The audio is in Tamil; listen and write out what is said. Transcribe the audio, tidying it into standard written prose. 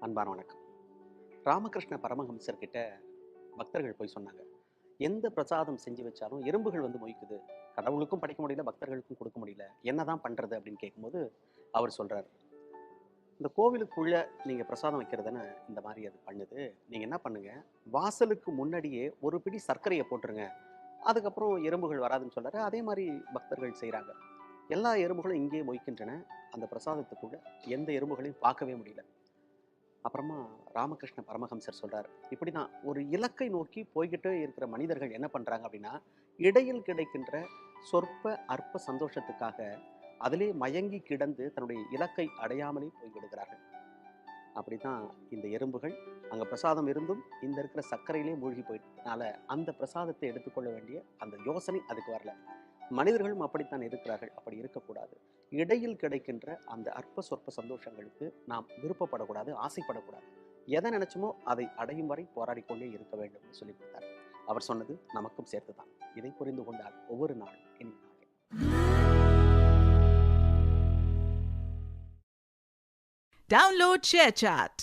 அன்பான வணக்கம். ராமகிருஷ்ண பரமஹம்சர் கிட்ட பக்தர்கள் போய் சொன்னாங்க, எந்த பிரசாதம் செஞ்சு வச்சாலும் எறும்புகள் வந்து மொய்க்குது. கடவுளுக்கும் படைக்க முடியல, பக்தர்களுக்கும் கொடுக்க முடியல. என்னதான் பண்றது அப்படின்னு கேட்கும்போது அவர் சொல்றாரு, இந்த கோவிலுக்குள்ள நீங்க பிரசாதம் வைக்கிறதுன்னு இந்த மாதிரி அது பண்ணுது. நீங்க என்ன பண்ணுங்க, வாசலுக்கு முன்னாடியே ஒரு பிடி சர்க்கரையை போட்டுருங்க. அதுக்கப்புறம் எறும்புகள் வராதுன்னு சொல்றாரு. அதே மாதிரி பக்தர்கள் செய்றாங்க. எல்லா எறும்புகளும் இங்கேயே மொய்க்கின்றன. அந்த பிரசாதத்துக்குள்ள எந்த எறும்புகளையும் பார்க்கவே முடியல. அப்புறமா ராமகிருஷ்ண பரமஹம்சர் சொல்றாரு, இப்படிதான் ஒரு இலக்கை நோக்கி போய்கிட்டே இருக்கிற மனிதர்கள் என்ன பண்றாங்க அப்படின்னா, இடையில் கிடைக்கின்ற சொற்ப அற்ப சந்தோஷத்துக்காக அதிலே மயங்கி கிடந்து தன்னுடைய இலக்கை அடையாமலே போய்விடுகிறார்கள். அப்படிதான் இந்த எறும்புகள் அங்க பிரசாதம் இருந்தும் இந்த இருக்கிற சர்க்கரையிலே மூழ்கி போயிட்டனால அந்த பிரசாதத்தை எடுத்துக்கொள்ள வேண்டிய அந்த யோசனை அதுக்கு வரல. மனிதர்களும் அப்படித்தான் இருக்கிறார்கள். அப்படி இருக்கக்கூடாது. இடையில் கிடைக்கின்ற அந்த அற்ப சொற்ப சந்தோஷங்களுக்கு நாம் விருப்பப்படக்கூடாது, ஆசைப்படக்கூடாது. எதை நினைச்சோமோ அதை அடையும் வரை போராடிக் கொண்டே இருக்க வேண்டும் சொல்லி கொடுத்தார். அவர் சொன்னது நமக்கும் சேர்த்துதான். இதை புரிந்து கொண்டால் ஒவ்வொரு நாளும் இனிய நாளே. Download ShareChat.